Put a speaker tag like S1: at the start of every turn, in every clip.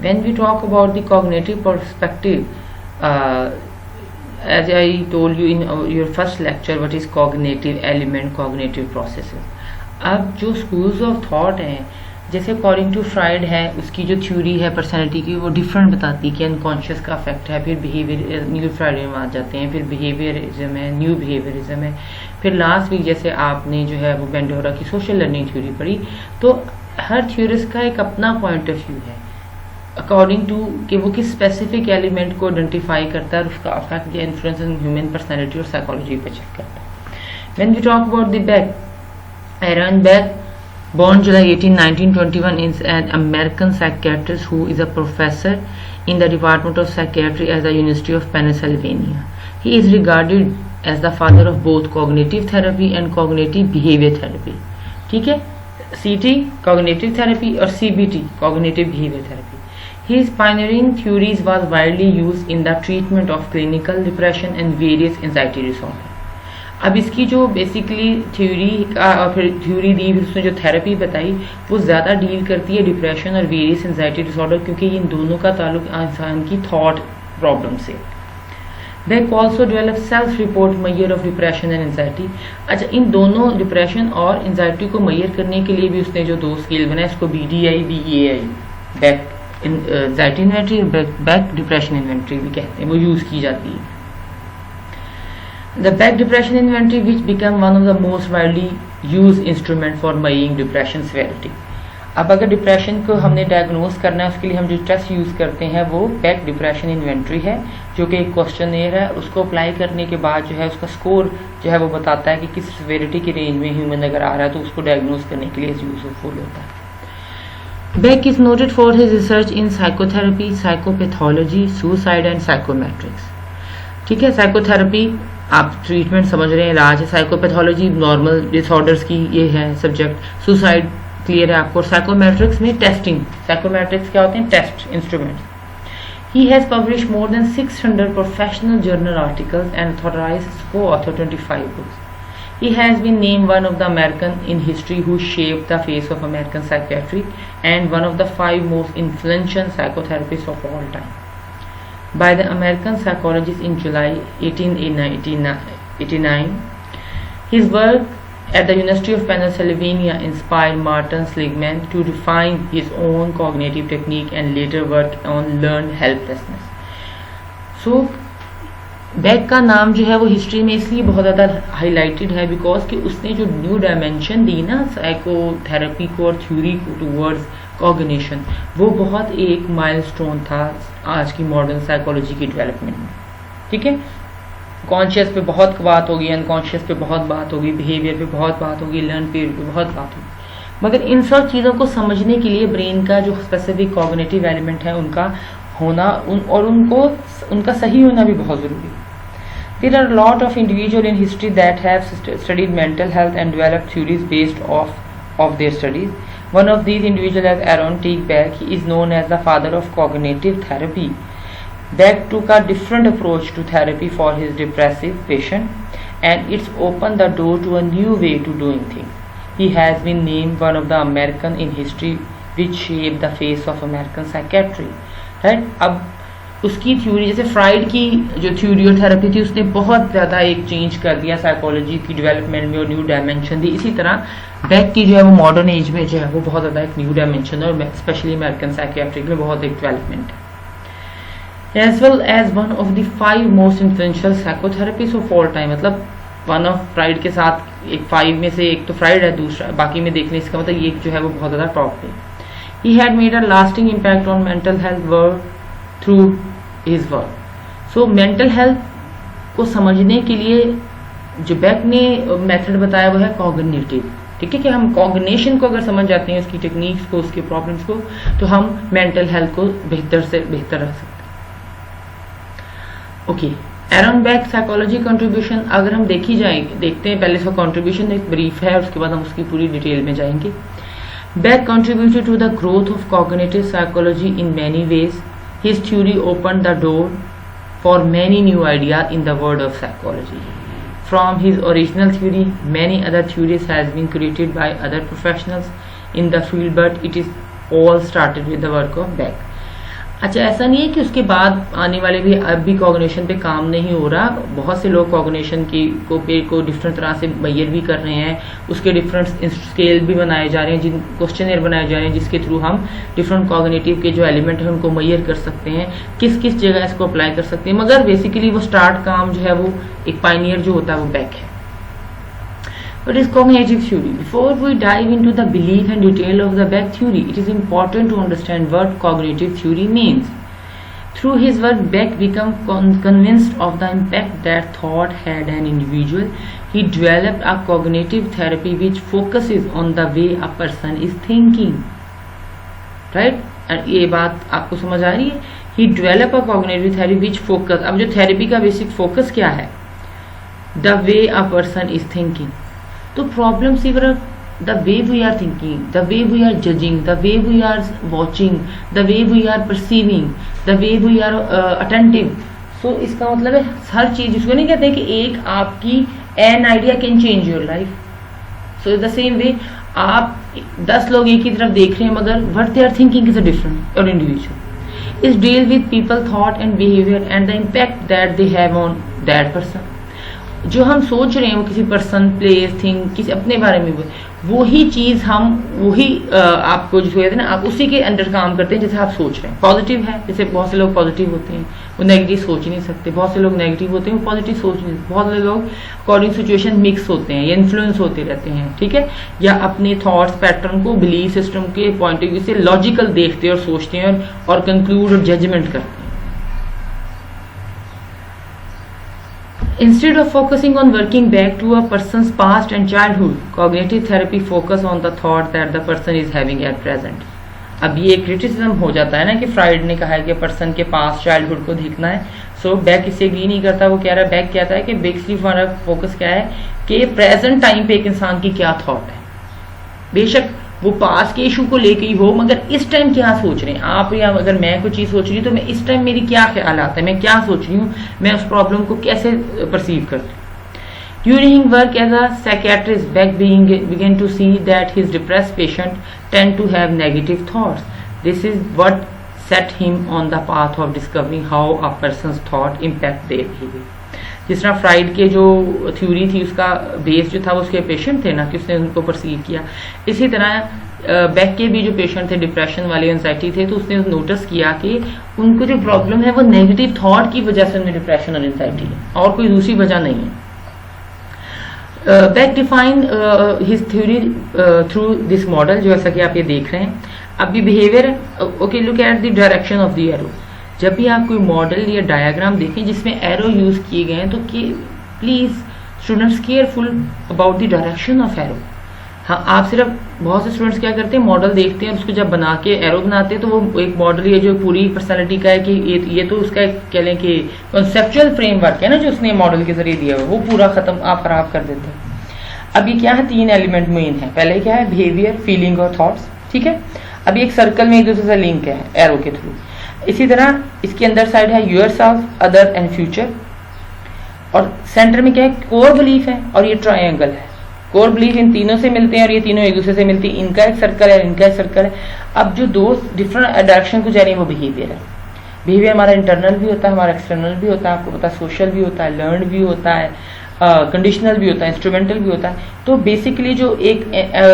S1: When we talk about the cognitive perspective, as I told you in your first lecture, what is cognitive element, cognitive processes. अब जो schools of thought हैं, जैसे according to fried है, उसकी जो theory है personality की वो डिफरेंट बताती है कि अनकॉन्शियस का अफेक्ट है, फिर बिहेवियर न्यू फ्राइड में आ जाते हैं, फिर बिहेवियरिज्म है, न्यू बिहेवियरिज्म है, फिर लास्ट वीक जैसे आपने जो है वो बेंडोरा की सोशल लर्निंग थ्योरी पढ़ी। तो हर थ्योरिस्ट का एक अपना पॉइंट ऑफ व्यू है अकॉर्डिंग टू कि वो किस स्पेसिफिक एलिमेंट को आइडेंटिफाई करता है और उसका अफेक्ट या इन्फ्लुएंस इन ह्यूमन पर्सनैलिटी और साइकोलॉजी पे चेक करता है। When we talk about the Beck, Aaron Beck, born July 18, 1921, is an American psychiatrist who is a professor in the Department of Psychiatry at the University of Pennsylvania. He is regarded as the father of both cognitive therapy and cognitive behavior therapy. ठीक है, CT cognitive therapy और CBT cognitive behavior therapy. His pioneering theories was widely used in the treatment of clinical depression and various anxiety disorders. अब इसकी जो basically theory का और फिर theory दी, फिर उसने जो थेरेपी बताई वो ज़्यादा डील करती है डिप्रेशन और वेरियस एंजाइटी डिसऑर्डर, क्योंकि इन दोनों का ताल्लुक इंसान की थॉट प्रॉब्लम से। Beck also develop self report measure of depression and anxiety. अच्छा, इन दोनों डिप्रेशन और एंजाइटी को मैयर करने के लिए भी उसने जो 2 स्केल बनाए, इसको BDI BEAI, back anxiety inventory और बैक डिप्रेशन इन्वेंट्री भी कहते हैं, वो यूज़ की जाती है। The Beck Depression Inventory, which became one of the most widely used instrument for measuring depression severity. अब अगर डिप्रेशन को हमने डायग्नोज करना है, उसके लिए हम जो टेस्ट यूज़ करते हैं वो बेक डिप्रेशन इन्वेंट्री है, जो कि एक क्वेश्चनेयर है। उसको अप्लाई करने के बाद जो है उसका स्कोर जो है वो बताता है कि किस सिवियरिटी की रेंज में ह्यूमन अगर आ रहा है तो उसको डायग्नोज करने के लिए यूजफुल होता है। Beck is noted for his research in psychotherapy, psychopathology, suicide and psychometrics. ठीक है, साइकोथेरेपी आप ट्रीटमेंट समझ रहे हैं, इलाज है। साइकोपैथोलॉजी नॉर्मल डिसऑर्डर्स की ये है सब्जेक्ट। सुसाइड क्लियर है आपको। साइकोमेट्रिक्स में टेस्टिंग, साइकोमेट्रिक्स क्या होते हैं? Test instruments. He has published more than 600 professional journal articles and authorised co-author 25 books. He has been named one of the American in history who shaped the face of American psychiatry and one of the 5 most influential psychotherapists of all time by the American psychologist in July 1889. His work at the University of Pennsylvania inspired Martin Seligman to refine his own cognitive technique and later work on learned helplessness. So, Beck का नाम जो है वो history में इसलिए बहुत ज़्यादा highlighted है बिकॉज कि उसने जो न्यू डायमेंशन दी ना साइकोथेरेपी को और थ्योरी को टूवर्ड्स कॉग्निशन, वो बहुत एक माइलस्टोन था आज की मॉडर्न साइकोलॉजी की डेवलपमेंट में। ठीक है, कॉन्शियस पे बहुत बात होगी, अनकॉन्शियस पे बहुत बात होगी, बिहेवियर पे बहुत बात होगी, लर्न पीरियड पे बहुत बात होगी, मगर इन सब चीज़ों को समझने के लिए ब्रेन का जो स्पेसिफिक कॉग्निटिव एलिमेंट है उनका होना और उनका सही होना भी बहुत ज़रूरी है। There are a lot of individuals in history that have studied mental health and developed theories based of their studies. One of these individuals is Aaron T. Beck. He is known as the father of cognitive therapy. Beck took a different approach to therapy for his depressive patient, and it's opened the door to a new way to doing things. He has been named one of the American in history which shaped the face of American psychiatry. Right? अब उसकी theory, जैसे fried की जो theory और therapy थी उसने बहुत ज़्यादा एक चेंज कर दिया साइकोलॉजी की डेवलपमेंट में और न्यू डायमेंशन दी, इसी तरह बेक की जो है वो मॉडर्न एज में जो है वो बहुत ज़्यादा एक न्यू डायमेंशन और स्पेशली अमेरिकन साइकियाट्रिक में बहुत एक डेवलपमेंट है। As well as one of the 5 most influential psychotherapies of all time, मतलब वन ऑफ फ्राइड के साथ एक 5 में से एक तो फ्राइड है, दूसरा बाकी में देखने इसका मतलब ये जो है वो बहुत ज़्यादा टॉप पे। He had made a lasting impact on mental health work through his work. So mental health को समझने के लिए जो बेक ने मेथड बताया वो है कॉग्निटिव। ठीक है, कि हम कॉग्निशन को अगर समझ जाते हैं, उसकी टेक्निक्स को, उसके प्रॉब्लम्स को, तो हम मेंटल हेल्थ को बेहतर से बेहतर रख सकते हैं। ओके, एरन बेक साइकोलॉजी कंट्रीब्यूशन अगर हम देखते हैं पहले इसका कंट्रीब्यूशन एक ब्रीफ है, उसके बाद हम उसकी पूरी डिटेल में जाएंगे। Beck contributed to the growth of cognitive psychology in many ways. His theory opened the door for many new ideas in the world of psychology. From his original theory, many other theories has been created by other professionals in the field, but it is all started with the work of Beck. अच्छा, ऐसा नहीं है कि उसके बाद आने वाले भी अब भी कॉग्निशन पे काम नहीं हो रहा। बहुत से लोग कॉग्निशन की को डिफरेंट तरह से मेजर भी कर रहे हैं, उसके डिफरेंट स्केल भी बनाए जा रहे हैं, जिन क्वेश्चनर बनाए जा रहे हैं जिसके थ्रू हम डिफरेंट कॉग्निटिव के जो एलिमेंट हैं उनको मेजर कर सकते हैं, किस किस जगह इसको अप्लाई कर सकते हैं। मगर बेसिकली वो स्टार्ट काम जो है वो एक पायनियर जो होता है वो बैक है। What is cognitive theory? Before we dive into the belief and detail of the Beck theory, it is important to understand what cognitive theory means. Through his work, Beck became convinced of the impact that thought had on an individual. He developed a cognitive therapy which focuses on the way a person is thinking. Right? And ये बात आपको समझ आ रही है? He developed a cognitive therapy which focus. अब जो therapy का basic focus क्या है? The way a person is thinking. तो प्रॉब्लम सिर्फ the way we are thinking, the way we are judging, the way we are watching, the way we are perceiving, the way we are attentive. So इसका मतलब है हर चीज, उसको नहीं कहते कि एक आपकी an idea can change your life. So the same way आप 10 लोग एक ही तरफ देख रहे हैं मगर what they are thinking is a different और individual. Is deal with people thought and behaviour and the impact that they have on that person. जो हम सोच रहे हैं वो किसी पर्सन, प्लेस, थिंग, किसी अपने बारे में, वही चीज हम वही आपको जो कहते हैं ना, आप उसी के अंडर काम करते हैं जैसे आप सोच रहे हैं। पॉजिटिव है, जैसे बहुत से लोग पॉजिटिव होते हैं वो नेगेटिव सोच ही नहीं सकते, बहुत से लोग नेगेटिव होते हैं वो पॉजिटिव सोच नहीं सकते, बहुत से लोग अकॉर्डिंग सिचुएशन मिक्स होते हैं या इन्फ्लुएंस होते रहते हैं, ठीक है, या अपने थॉट्स पैटर्न को बिलीफ सिस्टम के पॉइंट ऑफ व्यू से लॉजिकल देखते हैं और सोचते हैं और कंक्लूड और जजमेंट करते हैं। Instead of focusing on working back to a person's past and childhood, cognitive therapy focus on the thought that the person is having at present. अब ये क्रिटिसिज्म हो जाता है ना कि फ्राइड ने कहा है कि पर्सन के पास्ट चाइल्डहुड को देखना है। सो बैक इसे एग्री नहीं करता, वो कह रहा है, बैक कहता है कि बेसिकली हमारा फोकस क्या है कि प्रेजेंट टाइम पे एक इंसान की क्या थॉट है। बेशक वो पास के इशू को लेके ही हो मगर इस टाइम क्या सोच रहे हैं आप, या अगर मैं कोई चीज सोच रही हूँ तो मैं इस टाइम मेरी क्या ख्याल आता है, मैं क्या सोच रही हूँ, मैं उस प्रॉब्लम को कैसे परसीव करती हूँ। During work as a psychiatrist, Beck began to see that his depressed patients tend to have negative thoughts. This is what set him on the path of discovering how a person's thought impact their behavior. जिस तरह fried के जो theory थी उसका base जो था उसके patient थे ना कि उसने उनको परसीव किया, इसी तरह बैक के भी जो पेशेंट थे डिप्रेशन वाले, एंजाइटी थे, तो उसने नोटिस किया कि उनको जो प्रॉब्लम है वो नेगेटिव थॉट की वजह से उन्हें डिप्रेशन और एंजाइटी है और कोई दूसरी वजह नहीं है। Beck defined his theory through this model, जो ऐसा कि आप ये देख रहे हैं। अभी behaviour, okay, look at the direction of the arrow. जब भी आप कोई मॉडल या डायग्राम देखें जिसमें एरो यूज किए गए हैं तो please students careful about the direction of arrow. हाँ, आप सिर्फ, बहुत से स्टूडेंट्स क्या करते हैं, मॉडल देखते हैं और उसको जब बना के एरो बनाते हैं तो वो एक मॉडल ये जो पूरी पर्सनालिटी का है कि ये तो उसका कह लें कि कॉन्सेप्चुअल फ्रेमवर्क है ना जो उसने मॉडल के जरिए दिया हुआ, वो पूरा खत्म आप खराब कर देते हैं। अब ये क्या है, 3 एलिमेंट मेन है। पहले क्या है, बिहेवियर, फीलिंग और थॉट्स, ठीक है। अभी एक सर्कल में एक दूसरे से लिंक है एरो के थ्रू। इसी तरह इसके अंदर साइड है your self, other and future, और सेंटर में क्या है, कोर बिलीफ है और ये ट्रायंगल है। कोर बिलीफ इन तीनों से मिलते हैं और ये तीनों एक दूसरे से मिलते हैं, इनका एक सर्कल है, इनका एक सर्कल है। अब जो 2 डिफरेंट डायरेक्शन को जा रही है वो बिहेवियर है। बिहेवियर हमारा इंटरनल भी होता है, हमारा एक्सटर्नल भी होता है, आपको पता है, सोशल भी होता है, लर्न भी होता है, कंडीशनल भी होता है, इंस्ट्रूमेंटल भी होता है। तो बेसिकली जो एक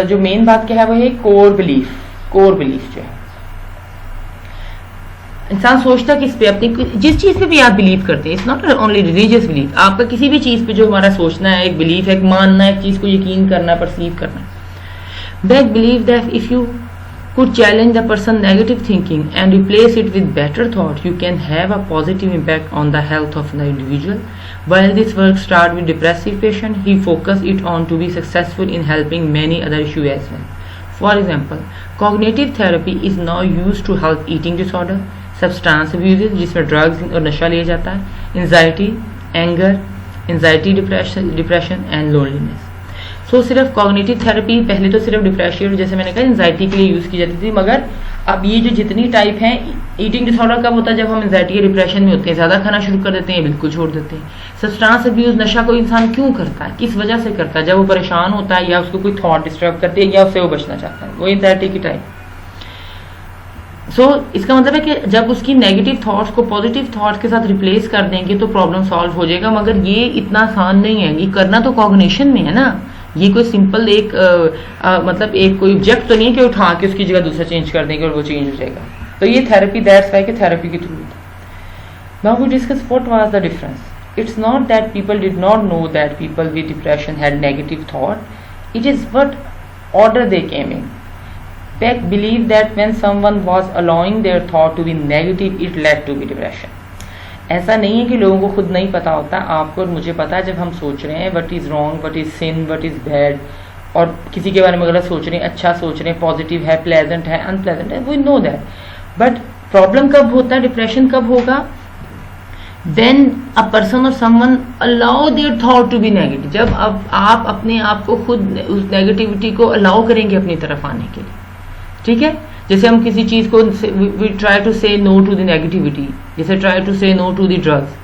S1: जो मेन बात क्या है वो है कोर बिलीफ। कोर बिलीफ जो है, इंसान सोचता किस पे, अपनी जिस चीज पे भी आप बिलीव करते हैं, it's not only religious belief, आपका किसी भी चीज पे जो हमारा सोचना है, एक बिलीफ है, एक मानना है, एक चीज को यकीन करना, परसीव करना। Beck believed that if you could challenge the person's negative thinking and replace it with better thought, you can have a positive impact on the health of the individual. While this work started with depressive patient, he focused it on to be successful in helping many other issues as well. For example, cognitive therapy is now used to help eating disorder, substance abuse जिसमें drugs और नशा लिया जाता है, anxiety, anger, anxiety, depression and loneliness. So सिर्फ cognitive therapy पहले तो सिर्फ डिप्रेशन जैसे मैंने कहा एंजाइटी के लिए यूज की जाती थी, मगर अब ये जो जितनी टाइप हैं, ईटिंग डिसऑर्डर कब होता है, जब हम एंजाइटी या डिप्रेशन में होते हैं, ज्यादा खाना शुरू कर देते हैं, बिल्कुल छोड़ देते हैं। सब्सटेंस अब्यूज, नशा कोई इंसान क्यों करता है, किस वजह से करता है, जब वो परेशान होता है या उसको कोई थॉट डिस्टर्ब करती है या उससे वो बचना चाहता है, वो एंजाइटी की टाइप। इसका मतलब है कि जब उसकी नेगेटिव थॉट्स को पॉजिटिव थॉट्स के साथ रिप्लेस कर देंगे तो प्रॉब्लम सॉल्व हो जाएगा। मगर ये इतना आसान नहीं है, ये करना तो कॉग्निशन में है ना। ये कोई सिंपल एक मतलब एक कोई ऑब्जेक्ट तो नहीं है कि उठा के उसकी जगह दूसरा चेंज कर देंगे और वो चेंज हो जाएगा। तो ये थेरेपी, दैट्स व्हाई कि थेरेपी के थ्रू। Now we discuss what was the difference. It's not that people did not know that people with depression had negative thought. It is what order they came in. Beck believed that when someone was allowing their thought to be negative, it led to be depression. ऐसा नहीं है कि लोगों को खुद नहीं पता होता, आपको और मुझे पता है जब हम सोच रहे हैं what is wrong, what is sin, what is bad, और किसी के बारे में गलत सोच रहे हैं, अच्छा सोच रहे हैं, पॉजिटिव है, प्लेजेंट है, अनप्लेजेंट है, we know that. But problem कब होता है, डिप्रेशन कब होगा? When a person or someone allow their thought to be negative, जब अब आप अपने आप को खुद उस नेगेटिविटी को अलाउ करेंगे अपनी तरफ आने के लिए, ठीक है। जैसे हम किसी चीज को we try to say no to the negativity, जैसे try to say no to the drugs।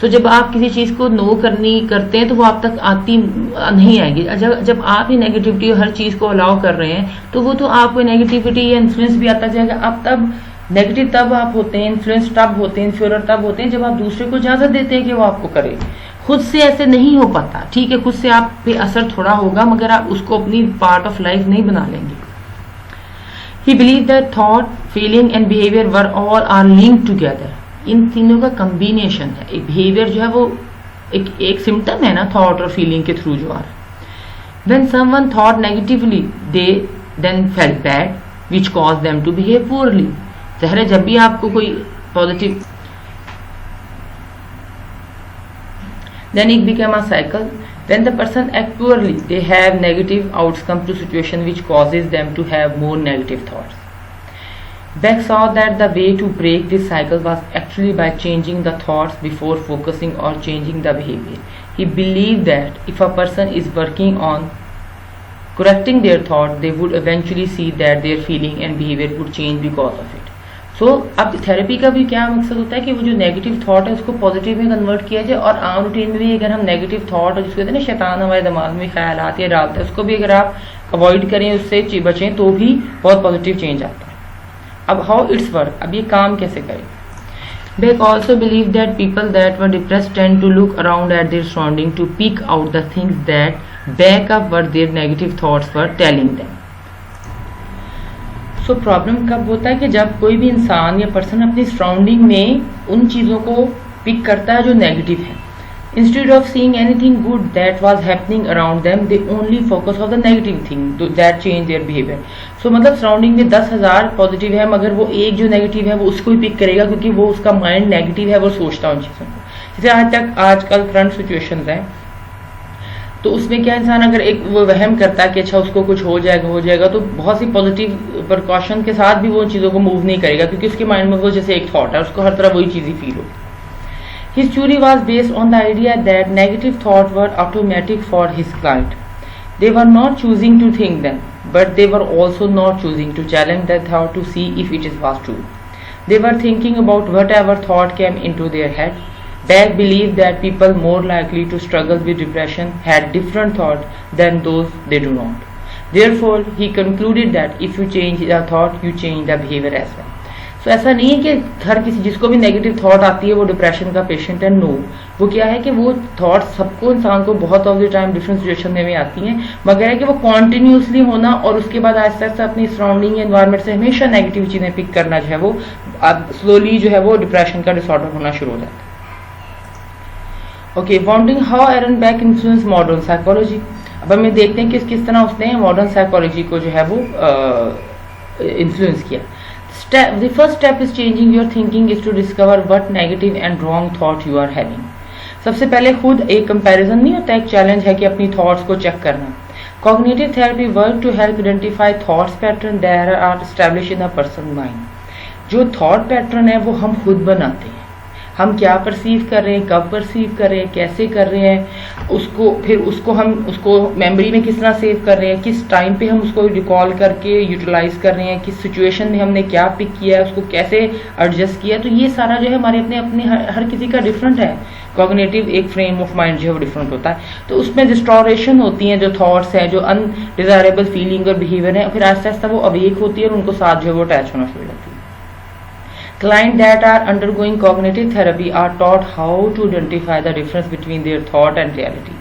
S1: तो जब आप किसी चीज को नो करते हैं तो वो आप तक आती नहीं आएगी। जब आप ही नेगेटिविटी हर चीज को अलाउ कर रहे हैं तो वो तो आपको नेगेटिविटी या इन्फ्लुएंस भी आता जाएगा। आप तब नेगेटिव तब आप होते हैं, इन्फ्लुएंस तब होते हैं, इन्फ्यूरियर तब होते हैं जब आप दूसरे को इजाजत देते हैं कि वो आपको करे। खुद से ऐसे नहीं हो पाता, ठीक है, खुद से आप पे असर थोड़ा होगा मगर आप उसको अपनी पार्ट ऑफ लाइफ नहीं बना लेंगे। He believe that thought, feeling and behaviour were all are linked together. इन तीनों का कम्बिनेशन है। एक बिहेवियर जो है वो एक सिम्टम है ना थॉट और फीलिंग के थ्रू जो आ रहा है। When someone thought negatively they then felt bad which cause them to behave poorly. ज़ाहिर है जब भी आपको कोई positive, then it became a cycle. When the person act poorly, they have negative outcome to situation which causes them to have more negative thoughts. Beck saw that the way to break this cycle was actually by changing the thoughts before focusing or changing the behavior. He believed that if a person is working on correcting their thought, they would eventually see that their feeling and behavior would change because of it. अब therapy का भी क्या मकसद होता है कि वो जो नेगेटिव थॉट है उसको पॉजिटिव में कन्वर्ट किया जाए। और आम रूटीन में भी अगर हम नेगेटिव थॉट, जिसको कहते हैं ना शैतान हमारे दिमाग में ख्यालात या डालता है, उसको भी अगर आप अवॉइड करें, उससे बचें, तो भी बहुत पॉजिटिव चेंज आता है। अब हाउ इट्स वर्क, अब ये काम कैसे करें। Beck also believed that people that were depressed tend to look around at their surrounding to pick out the things that back up what their negative thoughts were telling them. Problem कब होता है कि जब कोई भी इंसान या person अपनी सराउंडिंग में उन चीज़ों को पिक करता है जो नेगेटिव है। Instead of seeing anything good that was happening around them, they only focus on the negative thing that change their behaviour. मतलब सराउंडिंग में 10,000 पॉजिटिव है मगर वो एक जो नेगेटिव है वो उसको ही पिक करेगा क्योंकि वो उसका माइंड नेगेटिव है, वो सोचता है उन चीज़ों को। जैसे आजकल करंट सिचुएशन है तो उसमें क्या इंसान अगर एक वो वहम करता है कि अच्छा उसको कुछ हो जाएगा तो बहुत सी पॉजिटिव प्रिकॉशन के साथ भी वो चीज़ों को मूव नहीं करेगा क्योंकि उसके माइंड में वो जैसे एक थॉट है, उसको हर तरह वही चीज़ ही फील हो। His theory was based on the idea that negative thoughts were automatic for his client. They were not choosing to think them, but they were also not choosing to challenge that thought to see if it was true. They were thinking about whatever thought came into their head. Beck believed that people more likely to struggle with depression had different thoughts than those they do not. Therefore, he concluded that if you change the thought, you change the behavior as well. ऐसा नहीं है कि हर किसी जिसको भी negative thought आती है वो डिप्रेशन का पेशेंट है। नो, वो क्या है कि वो थॉट सबको, इंसान को बहुत of the time different situation में भी आती हैं, मगर है कि वो कॉन्टिन्यूसली होना और उसके बाद आहिस्ता आहिस्ता अपनी सराउंडिंग एनवायरनमेंट से हमेशा नेगेटिव चीज़ें पिक करना जो है वो अब स्लोली जो है वो डिप्रेशन का डिसऑर्डर होना शुरू हो जाता है। Okay, wondering how Aaron Beck influence modern psychology. अब हमें देखते हैं किस तरह उसने मॉडर्न साइकोलॉजी को जो है वो इन्फ्लुएंस किया। The first step is changing your thinking is to discover what negative and wrong thought you are having. सबसे पहले खुद एक कंपैरिजन नहीं होता, एक चैलेंज है कि अपनी थॉट्स को चेक करना। Cognitive therapy work to help identify thoughts pattern that are established in a person's mind. जो थॉट पैटर्न है वो हम खुद बनाते हैं, हम क्या परसीव कर रहे हैं, कब परसीव कर रहे हैं, कैसे कर रहे हैं, उसको फिर हम उसको मेमोरी में किस तरह सेव कर रहे हैं, किस टाइम पे हम उसको रिकॉल करके यूटिलाइज कर रहे हैं, किस सिचुएशन में हमने क्या पिक किया है, उसको कैसे एडजस्ट किया। तो ये सारा जो है हमारे अपने हर किसी का डिफरेंट है। कॉग्निटिव एक फ्रेम ऑफ माइंड जो है वो डिफरेंट होता है, तो उसमें डिस्टोरेशन होती हैं, जो थॉट्स हैं, जो अनडिजायरेबल फीलिंग और बिहेवियर है, फिर आहिस्ता आहिस्ता वो अवेक होती है और उनको साथ जो है वो अटैच होना शुरू हो जाती है। Clients that are undergoing cognitive therapy are taught how to identify the difference between their thought and reality.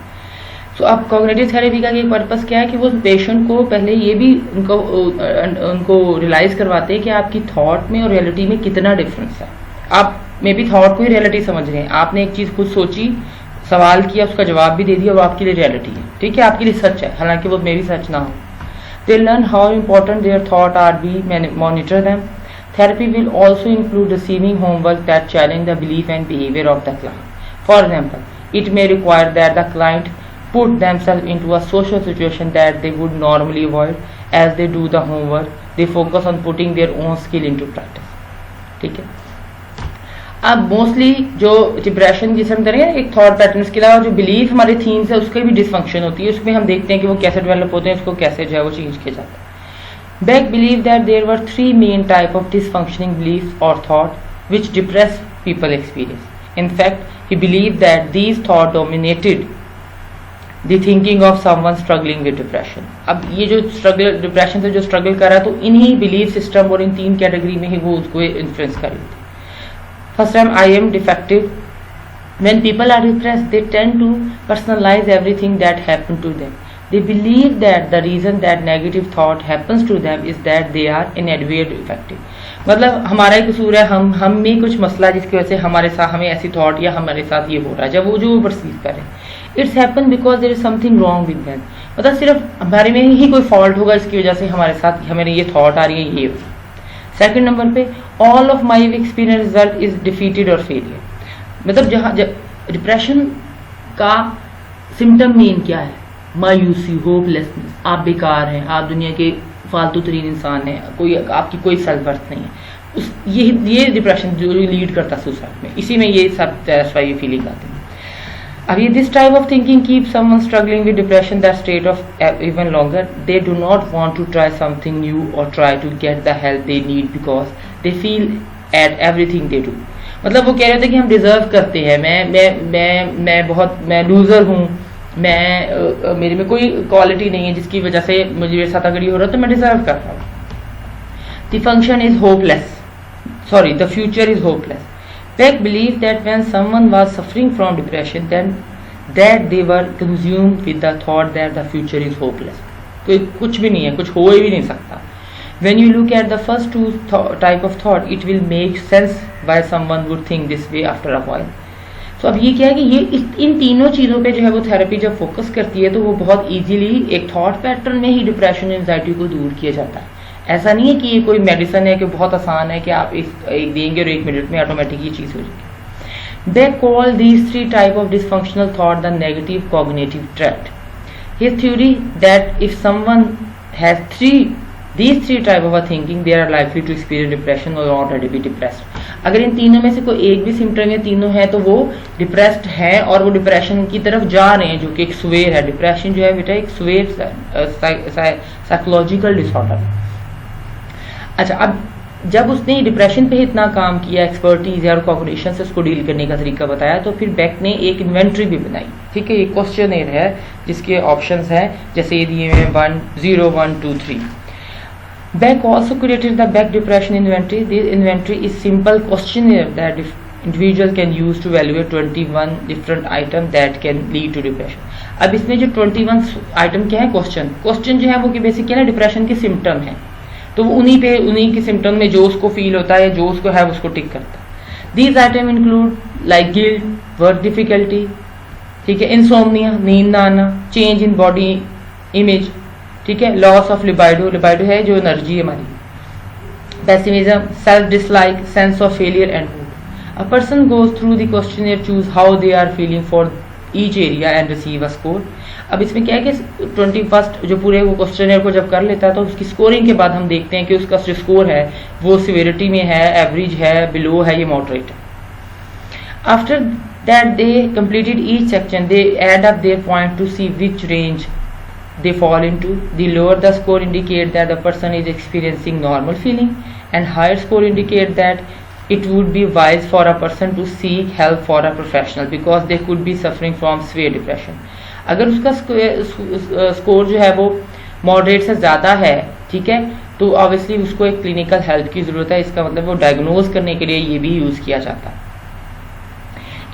S1: So अब कॉग्निटिव थेरेपी का ये पर्पस क्या है कि वो पेशेंट को पहले ये भी उनको रियलाइज करवाते हैं कि आपकी थॉट में और रियलिटी में कितना डिफरेंस है. आप मे बी थॉट को ही रियलिटी समझ रहे हैं, आपने एक चीज़ खुद सोची, सवाल किया, उसका जवाब भी दे दिया, वो आपके लिए रियलिटी है, ठीक है, आपके लिए सच है, हालांकि वो मे भी सच ना हो. They learn how important their thoughts are, we monitor them. Therapy will also include receiving homework that challenge the belief and behavior of the client. For example, it may require that the client put themselves into a social situation that they would normally avoid. As they do the homework, they focus on putting their own skill into practice. ठीक है. अब mostly जो depression जिसे हम करें एक thought patterns के अलावा जो बिलीफ हमारे थीम्स है उसकी भी डिसफंक्शन होती है, उसमें हम देखते हैं कि वो कैसे डेवलप होते हैं, उसको कैसे जो है वो चेंज किया जाता है. Beck believed that there were three main types of dysfunctioning beliefs or thought which depressed people experience. In fact, he believed that these thoughts dominated the thinking of someone struggling with depression. अब ये जो struggle depression से जो struggle कर रहा है तो इन्हीं बिलीफ सिस्टम और इन तीन कैटेगरी में ही वो उसको इन्फ्लुएंस कर रही थी. First time, I am defective. When people are depressed, they tend to personalize everything that happened to them. They believe that the reason that negative thought happens to them is that they are inadequate defective. मतलब हमारा ही कसूर है, हम में कुछ मसला जिसकी वजह से हमारे साथ हमें ऐसी थॉट या हमारे साथ ये हो रहा है, जब वो जो परसीव करें. It's happen because there is something wrong with them. मतलब सिर्फ हमारे में ही कोई फॉल्ट होगा इसकी वजह से हमारे साथ हमें ये थॉट आ रही है, ये. सेकंड नंबर पे all of my experience result is defeated और फेलियर. मतलब जहाँ डिप्रेशन का सिम्टम मेन क्या है? मायूसी, होपलेसनेस, आप बेकार हैं, आप दुनिया के फालतू तरीन इंसान हैं, कोई आपकी कोई सेल्फ वर्थ नहीं है. ये डिप्रेशन जो लीड करता है सुसाइड में, इसी में ये सब ये फीलिंग आती है. अब ये this type of thinking keep someone struggling with depression that state of even longer. They do not want to try something new और try to get the help they need because they feel at everything they do. मतलब वो कह रहे थे कि हम deserve करते हैं, मैं लूजर हूँ, मैं मेरे में कोई क्वालिटी नहीं है जिसकी वजह से मुझे मेरे साथ अगर ये हो रहा है तो मैं डिजर्व कर रहा हूँ. The function is hopeless, sorry, the future is hopeless. Beck believed that when someone was suffering from depression, then that they were consumed with the thought that the future is hopeless. कोई कुछ भी नहीं है, कुछ हो ही भी नहीं सकता. When you look at the first two type of thought, it will make sense why someone would think this way after a while. So अब ये क्या है कि ये इन तीनों चीज़ों पे जो है वो थेरेपी जब फोकस करती है तो वो बहुत इजीली एक थॉट पैटर्न में ही डिप्रेशन एंजाइटी को दूर किया जाता है. ऐसा नहीं है कि ये कोई मेडिसिन है कि बहुत आसान है कि आप एक देंगे और 1 मिनट में ऑटोमेटिक ये चीज़ हो जाएगी. They call these 3 type of dysfunctional thought the negative cognitive trait. His theory that if someone has these 3 type of a thinking, they are likely to experience depression or already be depressed. अगर इन तीनों में से कोई एक भी symptom या तीनों है तो वो डिप्रेस्ड है और वो डिप्रेशन की तरफ जा रहे हैं, जो कि एक स्वेर है. डिप्रेशन जो है बेटा एक स्वेर साइकोलॉजिकल डिसऑर्डर. अच्छा, अब जब उसने डिप्रेशन पे इतना काम किया, एक्सपर्टीज और कॉग्निशन से उसको डील करने का तरीका बताया, तो फिर बेक ने एक इन्वेंट्री भी बनाई. ठीक है, ये क्वेश्चनर है जिसके ऑप्शंस हैं जैसे ये दिए हुए 1, 0, 1, 2, 3. Beck also created the Beck Depression Inventory. This inventory is simple questionnaire that individual can use to evaluate 21 different items that can lead to depression. अब इसमें जो 21 आइटम क्या है, क्वेश्चन जो है वो कि बेसिक क्या है, डिप्रेशन के सिम्टम है, तो वो उन्हीं के सिम्टम में जो उसको फील होता है, जो उसको है उसको टिक करता है. These items include like guilt, work difficulty, ठीक है, insomnia, नींद ना आना, change in body image, ठीक है, लॉस ऑफ लिबाइडो है जो एनर्जी है हमारी, pessimism, self dislike, sense of failure and hope. A person goes through the questionnaire, choose how they are feeling for each area and receive a score. अब इसमें क्या है कि 21 जो पूरे वो क्वेश्चनर को जब कर लेता है तो उसकी स्कोरिंग के बाद हम देखते हैं कि उसका जो स्कोर है वो सिविरिटी में है, एवरेज है, बिलो है, ये मॉडरेट है. After that they completed each section, they add up their point to see which range they fall into. The lower the score indicate that the person is experiencing normal feeling, and higher score indicate that it would be wise for a person to seek help for a professional because they could be suffering from severe depression. अगर उसका score जो है वो moderate से ज़्यादा है, ठीक है, तो ऑब्वियसली उसको एक क्लिनिकल हेल्प की ज़रूरत है, इसका मतलब वो डायग्नोज करने के लिए ये भी यूज़ किया जाता है।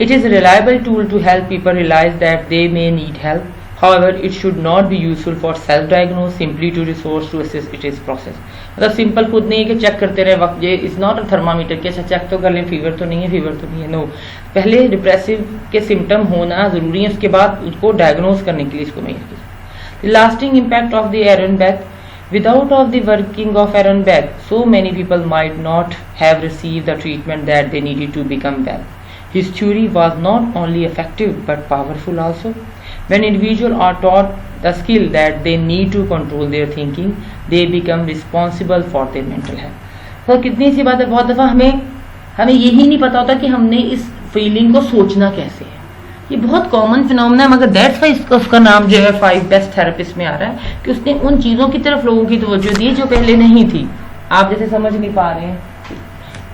S1: It is reliable tool to help people realise that they may need help, however it should not be useful for self diagnose simply to resource to assist its process। मतलब simple खुद नहीं है कि check करते रहे वक्त, ये is not a thermometer कि अच्छा चेक तो कर लें फीवर तो नहीं है, फीवर तो नहीं है, नो। पहले डिप्रेसिव के सिम्टम होना ज़रूरी है, उसके बाद उसको डायग्नोज करने के लिए इसको मेजर कीजिए। Lasting impact of the Aaron Beck, without of the working of Aaron Beck, so many people might not have received the treatment that they needed to become well. His theory was not only effective but powerful also. When individuals are taught the skill that they need to control their thinking, they become responsible for their mental health. तो कितनी सी बात है, बहुत दफ़ा हमें यही नहीं पता होता कि हमने इस फीलिंग को सोचना कैसे है। ये बहुत कॉमन फिनोमेना है, मगर दैट्स वाई उसका नाम जो है 5 बेस्ट थेरेपिस्ट में आ रहा है कि उसने उन चीज़ों की तरफ लोगों की तवज्जो दी जो पहले नहीं थी। आप जैसे समझ नहीं पा रहे हैं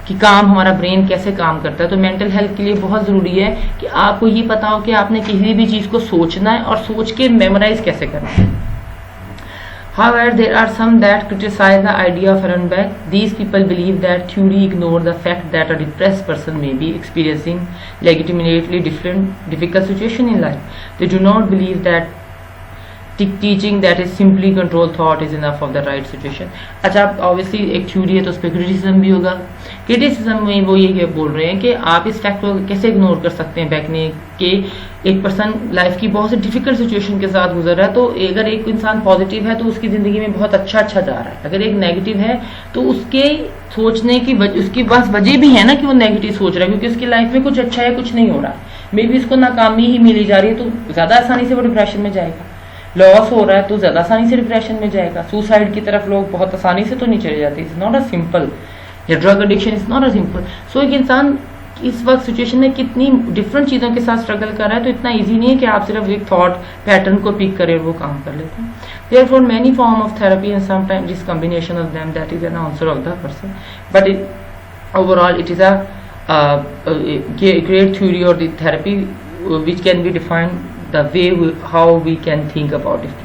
S1: कि काम हमारा ब्रेन कैसे काम करता है, तो मेंटल हेल्थ के लिए बहुत ज़रूरी है कि आपको ये पता हो कि आपने किसी भी चीज़ को सोचना है और सोच के मेमोराइज कैसे करना है। However, there are some that criticize the idea of Aaron Beck. These people believe that theory ignore the fact that a depressed person may be experiencing legitimately difficult situation in life. They do not believe that teaching that is simply control thought is enough of the right situation। अच्छा, obviously एक theory है तो उस पर criticism भी होगा। Criticism में वो ये बोल रहे हैं कि आप इस फैक्ट को कैसे इग्नोर कर सकते हैं बैक ने कि एक पर्सन लाइफ की बहुत सी डिफिकल्ट सिचुएशन के साथ गुजर रहा है, तो अगर एक इंसान पॉजिटिव है तो उसकी ज़िंदगी में बहुत अच्छा जा रहा है, अगर एक नेगेटिव है तो उसके सोचने की उसकी बस वजह भी है ना कि वो नेगेटिव सोच रहा है, क्योंकि उसकी लाइफ में कुछ अच्छा है कुछ नहीं हो रहा है, मे बी उसको नाकामी ही मिली जा रही है, तो ज़्यादा आसानी से वो डिप्रेशन में जाएगा। लॉस हो रहा है तो ज़्यादा आसानी से डिप्रेशन में जाएगा। सुसाइड की तरफ लोग बहुत आसानी से तो नहीं चले जाते, इट्स नॉट अ सिंपल, या drug addiction is not a simple. So एक इंसान इस वक्त सिचुएशन में कितनी डिफरेंट चीज़ों के साथ स्ट्रगल कर रहा है, तो इतना ईजी नहीं है कि आप सिर्फ एक थॉट पैटर्न को पिक करें और वो काम कर लेते हैं। Therefore many form of therapy and sometimes this combination of them that is an answer of the person, but overall it is a great theory or the therapy which can be defined the way how we can think about it.